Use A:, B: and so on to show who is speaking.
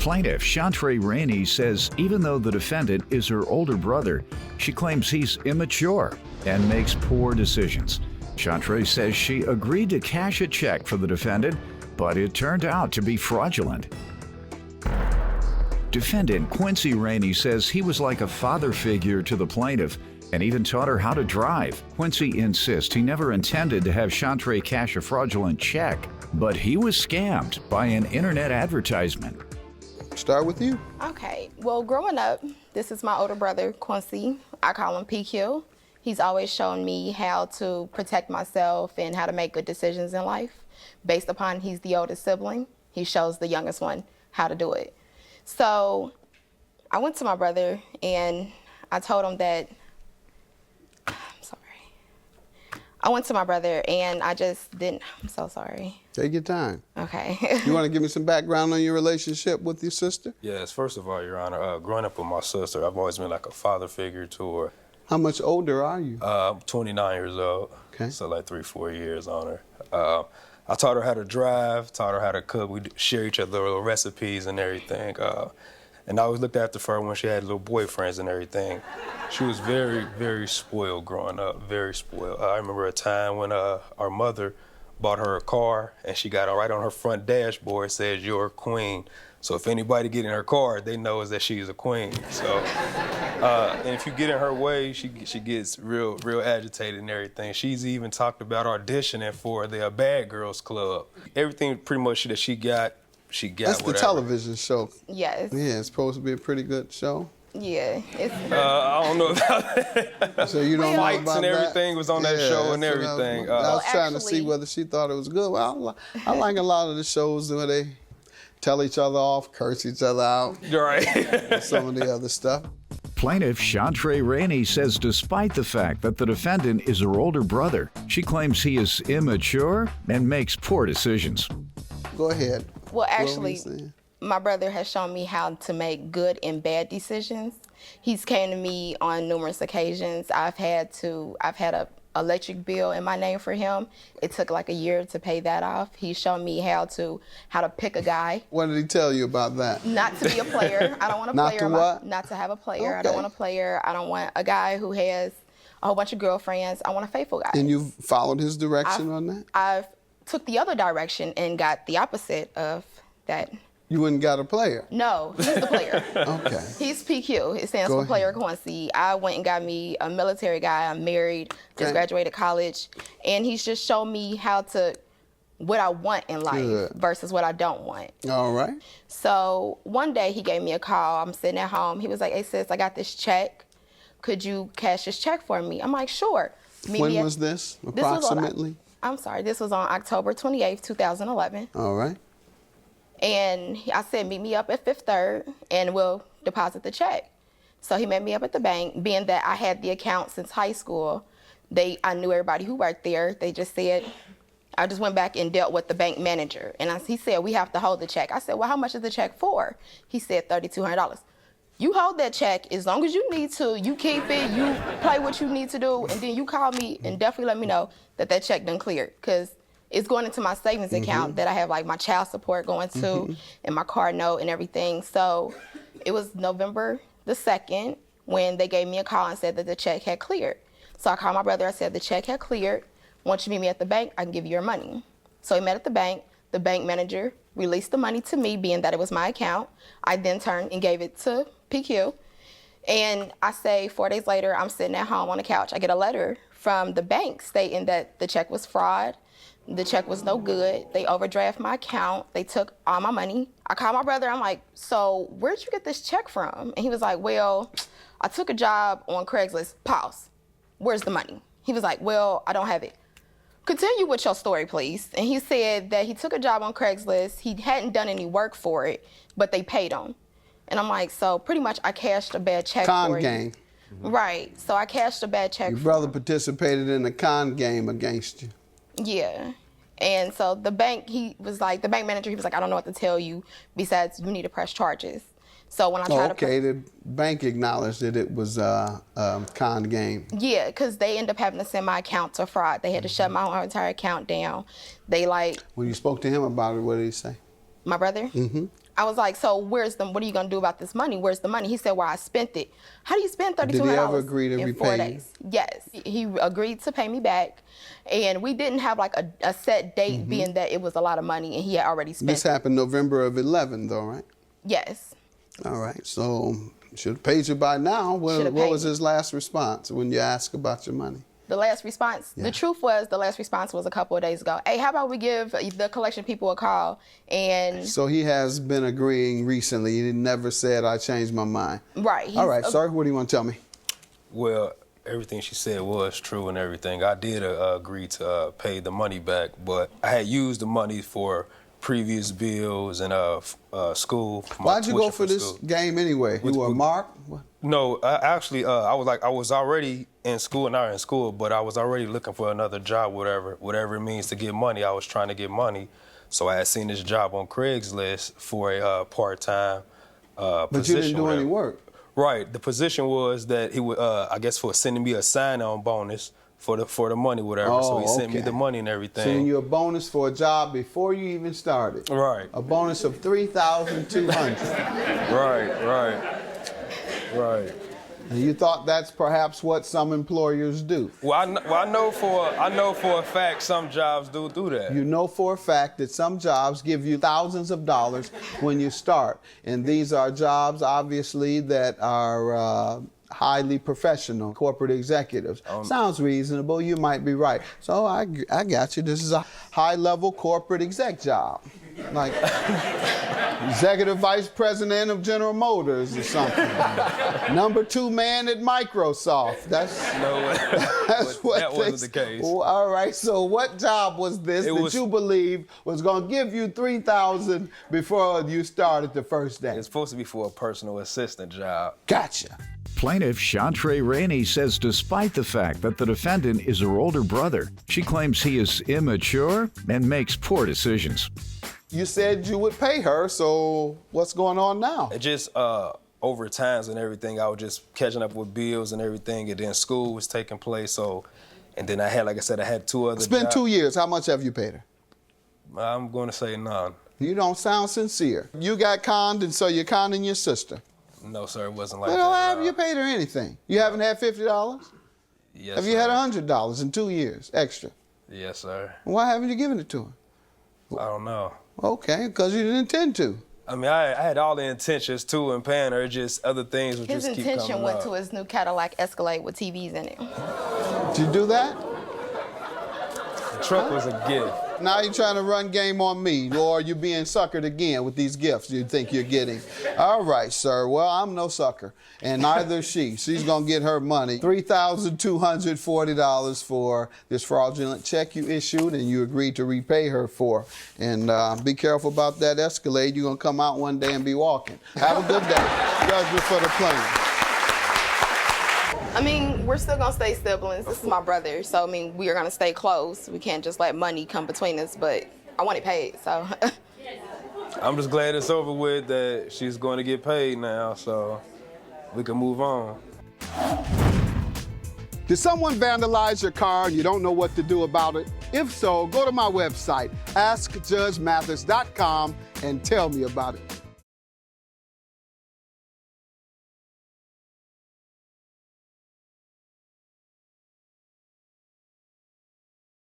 A: Plaintiff Chantre Rainey says even though the defendant is her older brother, she claims he's immature and makes poor decisions. Chantre says she agreed to cash a check for the defendant, but it turned out to be fraudulent. Defendant Quincy Rainey says he was like a father figure to the plaintiff and even taught her how to drive. Quincy insists he never intended to have Chantre cash a fraudulent check, but he was scammed by an internet advertisement.
B: Start with you.
C: Okay, well, growing up, this is my older brother, Quincy. I call him PQ. He's always shown me how to protect myself and how to make good decisions in life. Based upon he's the oldest sibling, he shows the youngest one how to do it. So I went to my brother and I told him that, I went to my brother and I just didn't, I'm so sorry.
B: Take your time.
C: Okay.
B: You want to give me some background on your relationship with your sister?
D: Yes, first of all, Your Honor, growing up with my sister, I've always been like a father figure to her.
B: How much older are you?
D: I'm 29 years old,
B: okay.
D: So like 3-4 years on her. I taught her how to drive, taught her how to cook. We share each other little recipes and everything. And I always looked after her when she had little boyfriends and everything. She was very, very spoiled growing up, very spoiled. I remember a time when our mother bought her a car and she got right on her front dashboard, says, "You're a queen." So if anybody get in her car, they know is that she's a queen. So, and if you get in her way, she gets real agitated and everything. She's even talked about auditioning for the Bad Girls Club. Everything pretty much that she got
B: That's
D: whatever.
B: The television show.
C: Yes.
B: Yeah, it's supposed to be a pretty good show.
C: Yeah.
D: I don't know about that.
B: So you don't know
D: Fights
B: about
D: and everything
B: that?
D: was on that show and everything.
B: I was trying to see whether she thought it was good. Well, I like a lot of the shows where they tell each other off, curse each other out.
D: Right.
B: Some of the other stuff.
A: Plaintiff Chantre Rainey says despite the fact that the defendant is her older brother, she claims he is immature and makes poor decisions.
B: Go ahead.
C: Well, actually, my brother has shown me how to make good and bad decisions. He's came to me on numerous occasions. I've had a electric bill in my name for him. It took like a year to pay that off. He's shown me how to pick a guy.
B: What did he tell you about that?
C: Not to be a player. I don't want a player.
B: Not to what?
C: Not to have a player.
B: Okay.
C: I don't want a player. I don't want a guy who has a whole bunch of girlfriends. I want a faithful guy.
B: And you followed his direction on that?
C: I've took the other direction and got the opposite of that.
B: You wouldn't got a player?
C: No, he's the player.
B: Okay.
C: He's PQ. It stands
B: Go
C: for Player
B: ahead.
C: Quincy. I went and got me a military guy. I'm married, just graduated college. And he's just shown me what I want in life versus what I don't want.
B: All right.
C: So one day he gave me a call. I'm sitting at home. He was like, "Hey sis, I got this check. Could you cash this check for me?" I'm like, "Sure."
B: When was this, approximately?
C: This was on October 28th, 2011.
B: All right.
C: And I said, "Meet me up at Fifth Third and we'll deposit the check." So he met me up at the bank. Being that I had the account since high school, I knew everybody who worked there. They just said, I just went back and dealt with the bank manager. And he said, "We have to hold the check." I said, "Well, how much is the check for?" He said, $3,200. "You hold that check as long as you need to. You keep it. You play what you need to do. And then you call me and definitely let me know that check done cleared. Because it's going into my savings account that I have like my child support going to and my car note and everything." So it was November the 2nd when they gave me a call and said that the check had cleared. So I called my brother. I said, "The check had cleared. Once you meet me at the bank, I can give you your money." So he met at the bank. The bank manager released the money to me, being that it was my account. I then turned and gave it to PQ. And I say 4 days later, I'm sitting at home on the couch. I get a letter from the bank stating that the check was fraud. The check was no good. They overdraft my account. They took all my money. I called my brother. I'm like, "So where'd you get this check from?" And he was like, "Well, I took a job on Craigslist." Pause. "Where's the money?" He was like, "Well, I don't have it." "Continue with your story, please." And he said that he took a job on Craigslist. He hadn't done any work for it, but they paid him. And I'm like, so pretty much I cashed a bad check for you.
B: Con game.
C: Right. So I cashed a bad check
B: Your
C: for
B: brother
C: him.
B: participated in a con game against you.
C: Yeah. And so the bank manager, he was like, "I don't know what to tell you besides you need to press charges." So when I tried
B: the bank acknowledged that it was a con game.
C: Yeah, because they ended up having to send my account to fraud. They had to shut my whole entire account down. When
B: you spoke to him about it, what did he say?
C: My brother? I was like, so what are you gonna do about this money? Where's the money? He said, well, I spent it. How do you spend $3,200
B: Did he ever agree to
C: in
B: repay
C: 4
B: you?
C: days? Yes, he agreed to pay me back. And we didn't have like a set date, being that it was a lot of money and he had already spent
B: This happened November of 11 though, right?
C: Yes.
B: All right, so should have paid you by now. What was his last response when you asked about your money?
C: The last response, the truth was, the last response was a couple of days ago. Hey, how about we give the collection people a call? And
B: so he has been agreeing recently. He never said, I changed my mind.
C: Right.
B: All right, sir, what do you want to tell me?
D: Well, everything she said was true and everything. I did agree to pay the money back, but I had used the money for previous bills and school.
B: Why'd you go for this game anyway? You were marked?
D: No, actually, I was already in school, not in school, but I was already looking for another job, whatever it means to get money. I was trying to get money, so I had seen this job on Craigslist for a part-time position.
B: But you didn't do any work.
D: Right. The position was that he would, I guess, for sending me a sign-on bonus for the money, whatever.
B: Oh,
D: so he sent me the money and everything.
B: Sending you a bonus for a job before you even started.
D: Right.
B: A bonus of $3,200.
D: Right.
B: And you thought that's perhaps what some employers do.
D: Well, I know for a fact some jobs do that.
B: You know for a fact that some jobs give you thousands of dollars when you start. And these are jobs, obviously, that are highly professional, corporate executives. Sounds reasonable, you might be right. So I got you. This is a high-level corporate exec job. Like executive vice president of General Motors or something. Number 2 man at Microsoft. That's what
D: that wasn't the case.
B: Well, all right, so what job was this you believe was going to give you $3,000 before you started the first day?
D: It's supposed to be for a personal assistant job.
B: Gotcha.
A: Plaintiff Chantre Rainey says despite the fact that the defendant is her older brother, she claims he is immature and makes poor decisions.
B: You said you would pay her, so what's going on now?
D: It just over times and everything, I was just catching up with bills and everything, and then school was taking place. And then I had, like I said, I had 2 other
B: It's been 2 years. How much have you paid her?
D: I'm going to say none.
B: You don't sound sincere. You got conned, and so you're conning your sister.
D: No, sir, it wasn't like
B: Well,
D: that.
B: have you paid her anything? You haven't had $50?
D: Yes,
B: Have you had $100 in 2 years extra?
D: Yes, sir.
B: Why haven't you given it to her?
D: I don't know.
B: Okay, because you didn't intend to.
D: I mean, I had all the intentions too in paying her, just other things would just keep coming up.
C: His intention went to his new Cadillac Escalade with TVs in it.
B: Did you do that?
D: The truck was a gift.
B: Now you're trying to run game on me, or you're being suckered again with these gifts you think you're getting. All right, sir. Well, I'm no sucker, and neither is she. She's going to get her money. $3,240 for this fraudulent check you issued and you agreed to repay her for. And be careful about that Escalade. You're going to come out one day and be walking. Have a good day. Judgment for the plaintiff.
C: I mean, we're still gonna stay siblings. This is my brother, so I mean, we are gonna stay close. We can't just let money come between us, but I want it paid, so.
D: I'm just glad it's over with, that she's going to get paid now, so we can move on.
B: Did someone vandalize your car and you don't know what to do about it? If so, go to my website, askjudgemathis.com, and tell me about it.